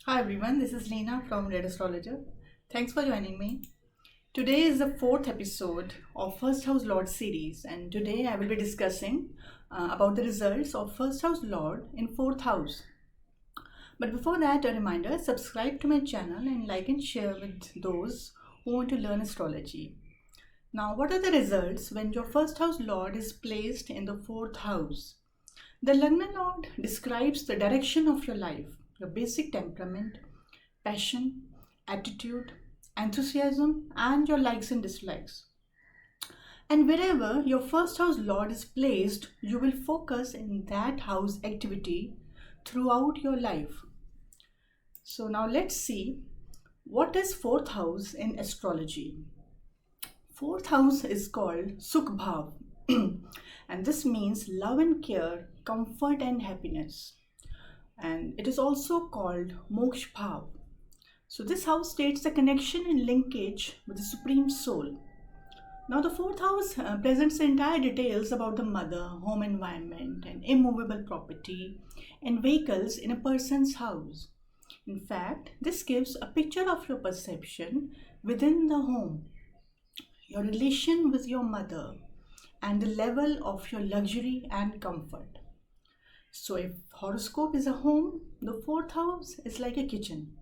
Hi everyone, this is Leena from Red Astrologer. Thanks for joining me. Today is the fourth episode of First House Lord series, and today I will be discussing about the results of First House Lord in fourth house. But before that, a reminder: subscribe to my channel and like and share with those who want to learn astrology. Now, what are the results when your first house Lord is placed in the fourth house? The Lagna Lord describes the direction of your life, your basic temperament, passion, attitude, enthusiasm, and your likes and dislikes. And wherever your first house Lord is placed, you will focus in that house activity throughout your life. So now let's see what is fourth house in astrology. Fourth house is called Sukh Bhav, and this means love and care, comfort and happiness. And it is also called Moksha Bhav. So this house states the connection and linkage with the Supreme Soul. Now the fourth house presents the entire details about the mother, home environment and immovable property and vehicles in a person's house. In fact, this gives a picture of your perception within the home, your relation with your mother, and the level of your luxury and comfort. So if horoscope is a home, the fourth house is like a kitchen.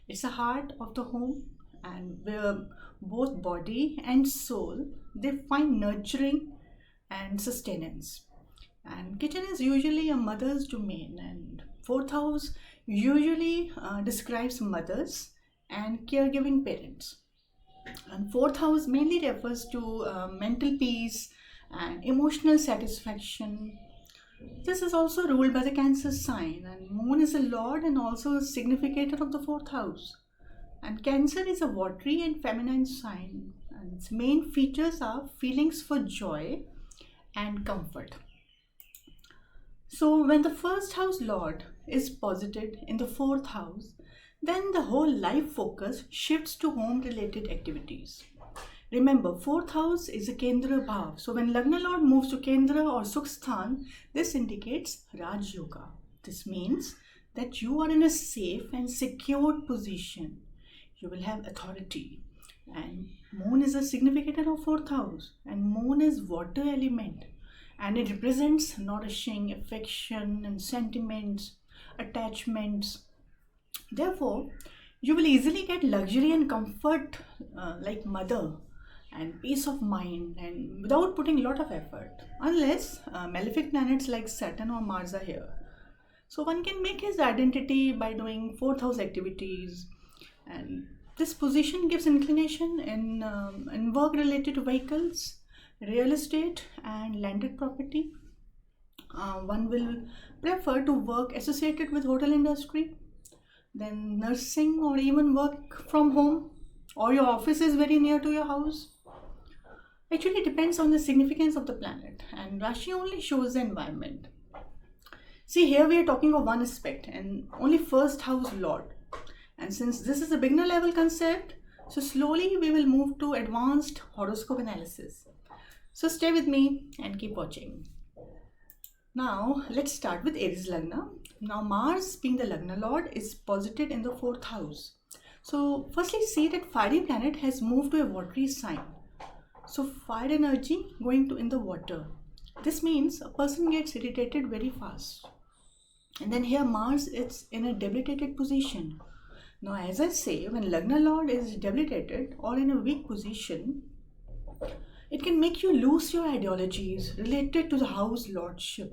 It's the heart of the home, and where both body and soul, they find nurturing and sustenance. And kitchen is usually a mother's domain, and fourth house usually describes mothers and caregiving parents. And fourth house mainly refers to mental peace and emotional satisfaction. This is also ruled by the Cancer sign, and Moon is a lord and also a significator of the fourth house. And Cancer is a watery and feminine sign, and its main features are feelings for joy and comfort. So when the first house Lord is posited in the fourth house, then the whole life focus shifts to home related activities. Remember, fourth house is a Kendra Bhav. So when Lagna Lord moves to Kendra or Suksthan, this indicates Raj Yoga. This means that you are in a safe and secured position. You will have authority. And Moon is a significator of fourth house. And Moon is water element. And it represents nourishing, affection and sentiments, attachments. Therefore, you will easily get luxury and comfort like mother and peace of mind, and without putting a lot of effort, unless malefic planets like Saturn or Mars are here. So one can make his identity by doing fourth house activities, and this position gives inclination in work related to vehicles, real estate and landed property. One will prefer to work associated with hotel industry, then nursing, or even work from home, or your office is very near to your house. Actually, it depends on the significance of the planet, and Rashi only shows the environment. See, here we are talking of one aspect and only first house Lord. And since this is a beginner level concept, so slowly we will move to advanced horoscope analysis. So stay with me and keep watching. Now let's start with Aries Lagna. Now Mars, being the Lagna Lord, is posited in the fourth house. So firstly, see that fiery planet has moved to a watery sign. So fire energy going to in the water. This means a person gets irritated very fast. And then here Mars is in a debilitated position. Now as I say, when Lagna Lord is debilitated or in a weak position, it can make you lose your ideologies related to the house lordship.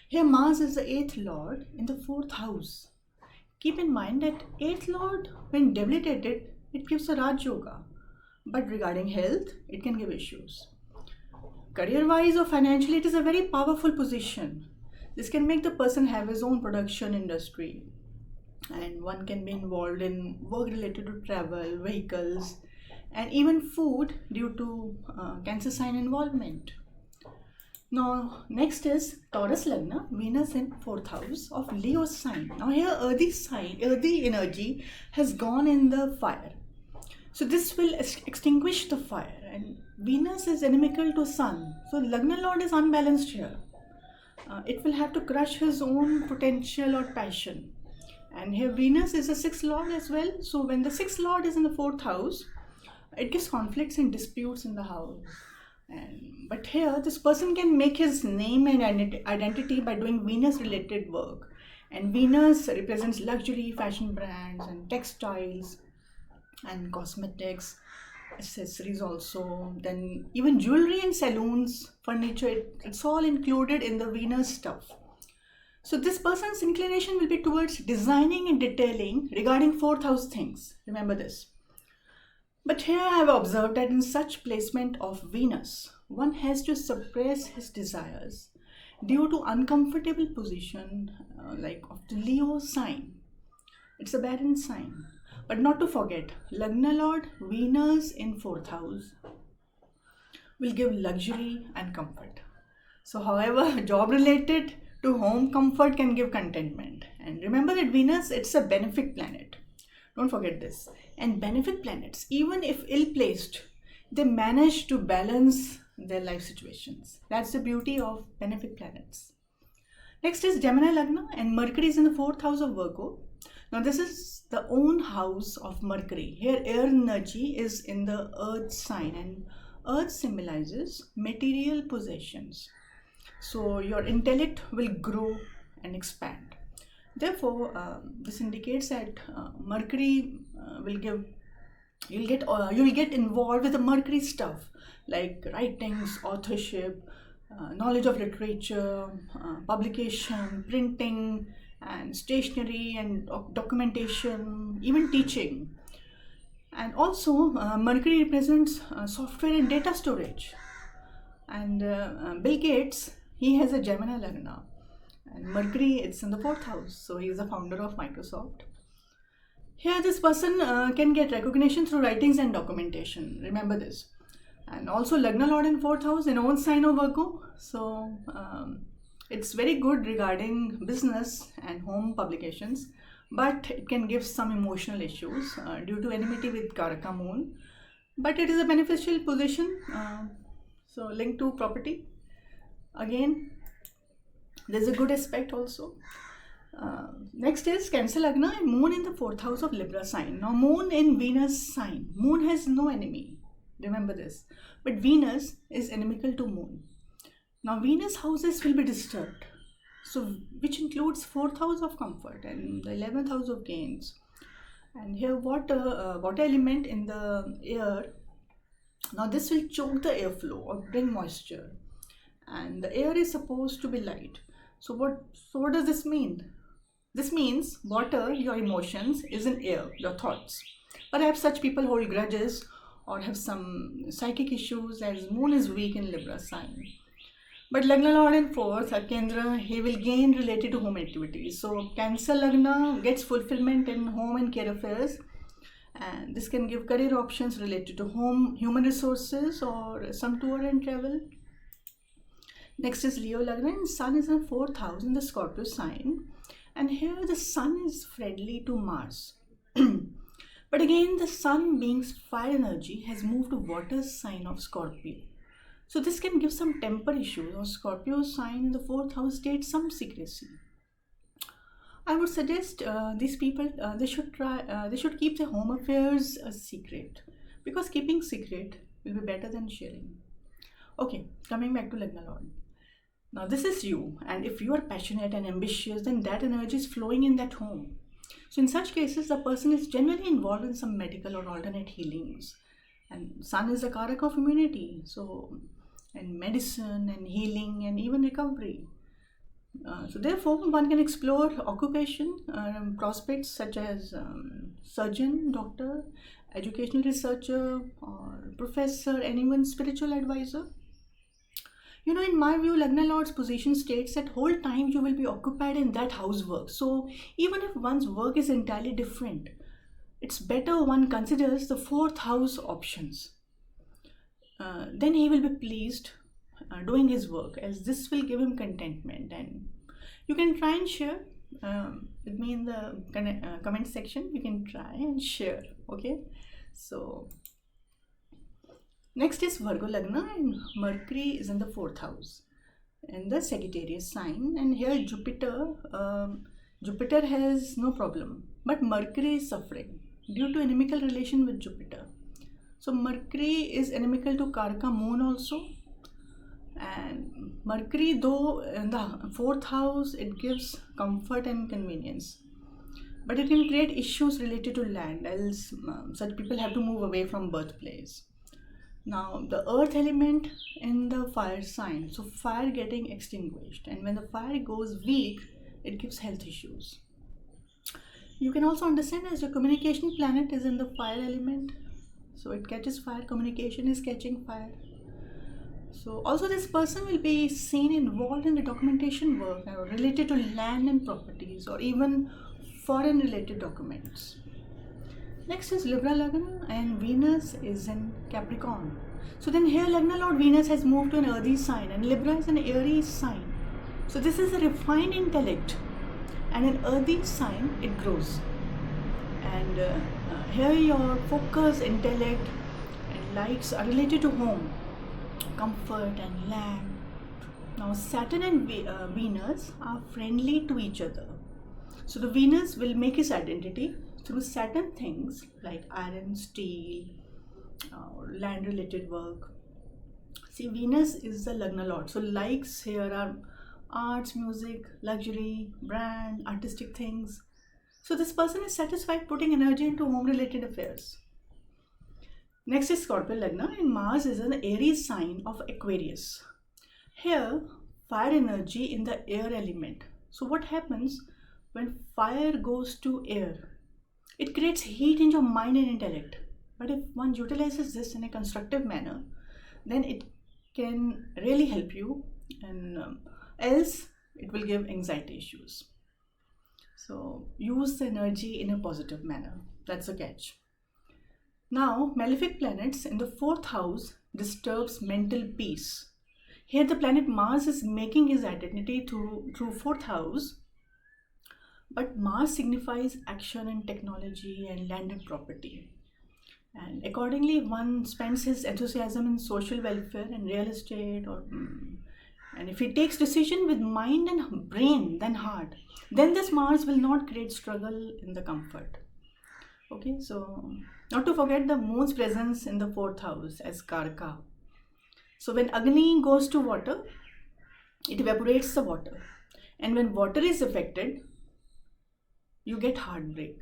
Here Mars is the 8th Lord in the 4th house. Keep in mind that 8th Lord, when debilitated, it gives a Raj Yoga. But regarding health, it can give issues. Career-wise or financially, it is a very powerful position. This can make the person have his own production industry. And one can be involved in work related to travel, vehicles, and even food due to Cancer sign involvement. Now, next is Taurus Lagna, Venus in 4th house of Leo sign. Now here earthy energy has gone in the fire. So this will extinguish the fire, and Venus is inimical to Sun. So Lagna Lord is unbalanced here. It will have to crush his own potential or passion. And here Venus is a sixth lord as well. So when the sixth lord is in the fourth house, it gives conflicts and disputes in the house. But here this person can make his name and identity by doing Venus related work. And Venus represents luxury, fashion brands and textiles and cosmetics, accessories also. Then even jewelry and saloons, furniture, it's all included in the Venus stuff. So this person's inclination will be towards designing and detailing regarding fourth house things. Remember this. But here I have observed that in such placement of Venus, one has to suppress his desires due to uncomfortable position like of the Leo sign. It's a barren sign. But not to forget, Lagna Lord Venus in fourth house will give luxury and comfort. So however, job related to home comfort can give contentment. And remember that Venus, it's a benefic planet. Don't forget this. And benefic planets, even if ill-placed, they manage to balance their life situations. That's the beauty of benefic planets. Next is Gemini Lagna, and Mercury is in the fourth house of Virgo. Now this is the own house of Mercury. Here air energy is in the earth sign, and earth symbolizes material possessions. So your intellect will grow and expand. Therefore, this indicates that Mercury will give, you'll get involved with the Mercury stuff like writings, authorship, knowledge of literature, publication, printing, and stationery and documentation, even teaching. And also, Mercury represents software and data storage. And Bill Gates, he has a Gemini Lagna. And Mercury, it's in the fourth house. So he is the founder of Microsoft. Here this person can get recognition through writings and documentation. Remember this. And also Lagna Lord in fourth house, in own sign of Virgo. So it's very good regarding business and home publications. But it can give some emotional issues due to enmity with Karaka Moon. But it is a beneficial position. So linked to property. Again, there's a good aspect also. Next is Cancer Lagna and Moon in the fourth house of Libra sign. Now Moon in Venus sign. Moon has no enemy. Remember this. But Venus is inimical to Moon. Now Venus houses will be disturbed. So which includes fourth house of comfort and the 11th house of gains. And here water element in the air. Now this will choke the airflow or bring moisture. And the air is supposed to be light. So what does this mean? This means water, your emotions, is in air, your thoughts. Perhaps such people hold grudges or have some psychic issues as Moon is weak in Libra sign. But Lagna Lord in fourth, Kendra, he will gain related to home activities. So Cancer Lagna gets fulfillment in home and care affairs. And this can give career options related to home, human resources, or some tour and travel. Next is Leo Lagna, and Sun is in fourth house in the Scorpio sign. And here the Sun is friendly to Mars. But again, the Sun being fire energy has moved to water sign of Scorpio. So this can give some temper issues, or Scorpio sign in the fourth house states some secrecy. I would suggest these people, they should keep their home affairs a secret, because keeping secret will be better than sharing. Okay, coming back to Lagna Lord. Now this is you, and if you are passionate and ambitious, then that energy is flowing in that home. So in such cases, the person is generally involved in some medical or alternate healings. And Sun is the Karaka of immunity, so and medicine and healing and even recovery. So therefore, one can explore occupation prospects such as surgeon, doctor, educational researcher, or professor, and even spiritual advisor. You know, in my view, Lagna Lord's position states that whole time you will be occupied in that housework. So even if one's work is entirely different, it's better one considers the fourth house options. Then he will be pleased doing his work, as this will give him contentment. And you can try and share with me in the comment section. You can try and share. Okay, so next is Virgo Lagna, and Mercury is in the fourth house in the Sagittarius sign. And here Jupiter, Jupiter has no problem, but Mercury is suffering due to inimical relation with Jupiter. So Mercury is inimical to Karka moon also, and Mercury, though in the fourth house, it gives comfort and convenience, but it can create issues related to land, else such people have to move away from birthplace. Now the earth element in the fire sign, so fire getting extinguished, and when the fire goes weak, it gives health issues. You can also understand as your communication planet is in the fire element, so it catches fire, communication is catching fire. So also this person will be seen involved in the documentation work related to land and properties, or even foreign related documents. Next is Libra Lagna, and Venus is in Capricorn. So then here Lagna Lord Venus has moved to an earthy sign, and Libra is an Aries sign. So this is a refined intellect, and an earthy sign it grows. And here your focus, intellect and likes are related to home, comfort and land. Now Saturn and Venus are friendly to each other. So the Venus will make his identity through certain things like iron, steel, land related work. See, Venus is the Lagna Lord. So likes here are arts, music, luxury, brand, artistic things. So this person is satisfied putting energy into home related affairs. Next is Scorpio Lagna, and Mars is an Aries sign of Aquarius. Here fire energy in the air element. So what happens when fire goes to air? It creates heat in your mind and intellect. But if one utilizes this in a constructive manner, then it can really help you, and else it will give anxiety issues. So use the energy in a positive manner. That's a catch. Now malefic planets in the fourth house disturbs mental peace. Here the planet Mars is making his identity through fourth house. But Mars signifies action and technology and landed property. And accordingly, one spends his enthusiasm in social welfare and real estate, and if he takes decision with mind and brain than heart, then this Mars will not create struggle in the comfort. Okay, so not to forget the moon's presence in the fourth house as Karka. So when Agni goes to water, it evaporates the water, and when water is affected, you get heartbreak,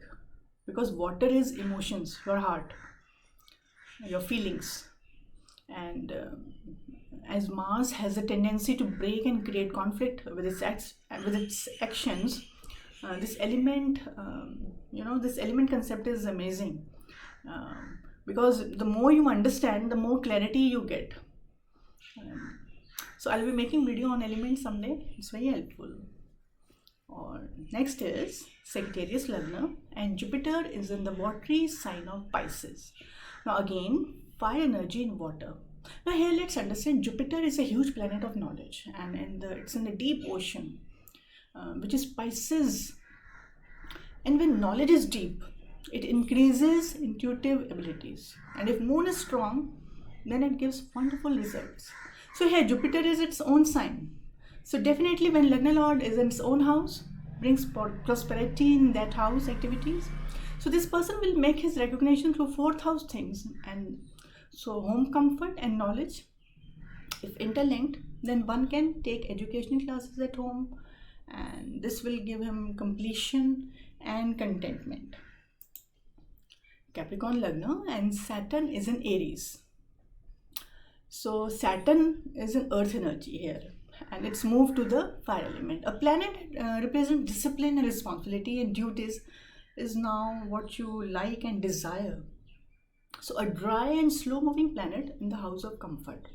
because water is emotions, your heart, your feelings. And as Mars has a tendency to break and create conflict with its actions, this element, this element concept is amazing, because the more you understand, the more clarity you get. So I'll be making video on elements someday. It's very helpful. Or next is Sagittarius Lagna, and Jupiter is in the watery sign of Pisces. Now again, fire energy in water. Now here let's understand Jupiter is a huge planet of knowledge, and it's in the deep ocean, which is Pisces. And when knowledge is deep, it increases intuitive abilities. And if moon is strong, then it gives wonderful results. So here Jupiter is its own sign. So definitely when Lagna Lord is in its own house, brings prosperity in that house activities. So this person will make his recognition through fourth house things, and so home comfort and knowledge. If interlinked, then one can take educational classes at home, and this will give him completion and contentment. Capricorn Lagna, and Saturn is in Aries. So Saturn is an earth energy here, and it's moved to the fire element. A planet represents discipline and responsibility and duties, is now what you like and desire. So a dry and slow moving planet in the house of comfort.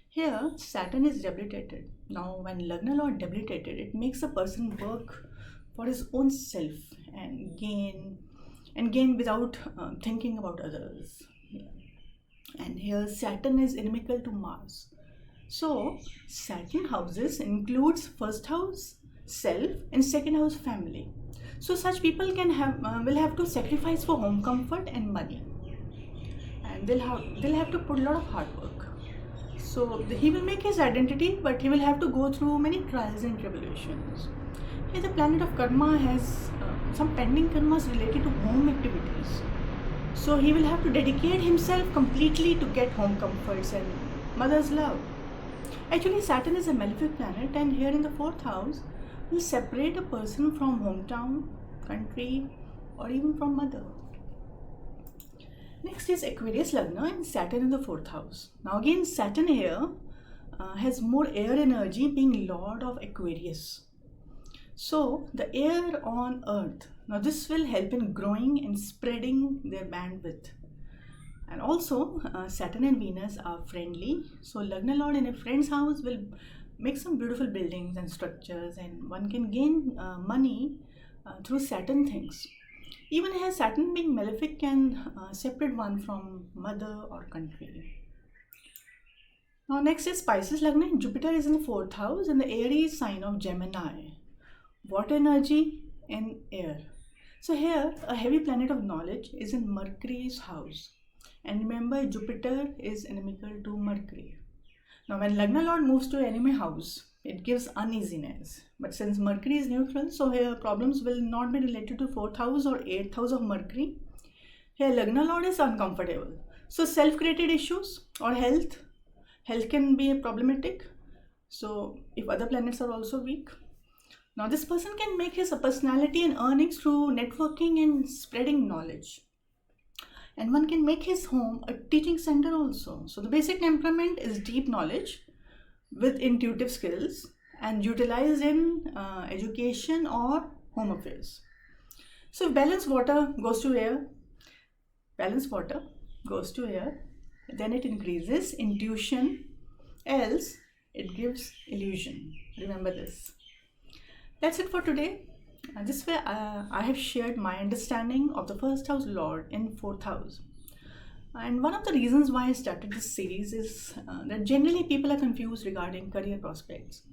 Here Saturn is debilitated. Now when Lagna Lord debilitated, it makes a person work for his own self and gain without thinking about others. And here Saturn is inimical to Mars. So Saturn houses includes first house self and second house family. So such people will have to sacrifice for home comfort and money, and they'll have to put a lot of hard work. So he will make his identity, but he will have to go through many trials and tribulations. Here the planet of karma has some pending karmas related to home activities. So he will have to dedicate himself completely to get home comforts and mother's love. Actually, Saturn is a malefic planet, and here in the 4th house will separate a person from hometown, country, or even from mother. Next is Aquarius Lagna and Saturn in the 4th house. Now again, Saturn here has more air energy, being Lord of Aquarius. So the air on earth, now this will help in growing and spreading their bandwidth. And also Saturn and Venus are friendly, so Lagna Lord in a friend's house will make some beautiful buildings and structures, and one can gain money through Saturn things. Even here Saturn being malefic can separate one from mother or country. Now next is Pisces Lagna. Jupiter is in the 4th house in the Aries sign of Gemini. Water energy and air. So here a heavy planet of knowledge is in Mercury's house. And remember, Jupiter is inimical to Mercury. Now when Lagna Lord moves to enemy house, it gives uneasiness. But since Mercury is neutral, so here problems will not be related to 4th house or 8th house of Mercury. Here Lagna Lord is uncomfortable. So self-created issues or health can be problematic. So if other planets are also weak. Now this person can make his personality and earnings through networking and spreading knowledge. And one can make his home a teaching center also. So the basic temperament is deep knowledge with intuitive skills and utilized in education or home affairs. So if balanced water goes to air, then it increases intuition, else it gives illusion. Remember this. That's it for today. This way I have shared my understanding of the 1st house Lord in 4th house. And one of the reasons why I started this series is that generally people are confused regarding career prospects.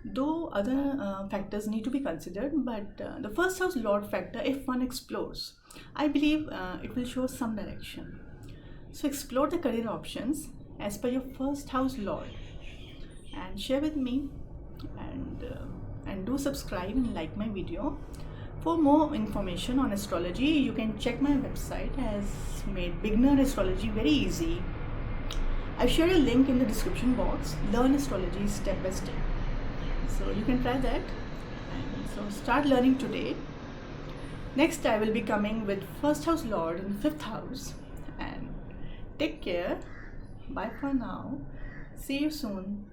Though other factors need to be considered, but the 1st house Lord factor, if one explores, I believe it will show some direction. So explore the career options as per your 1st house Lord and share with me, and do subscribe and like my video. For more information on astrology, you can check my website, has made beginner astrology very easy. I've shared a link in the description box. Learn astrology step by step. So you can try that. And so start learning today. Next I will be coming with 1st house Lord in 5th house. And take care. Bye for now. See you soon.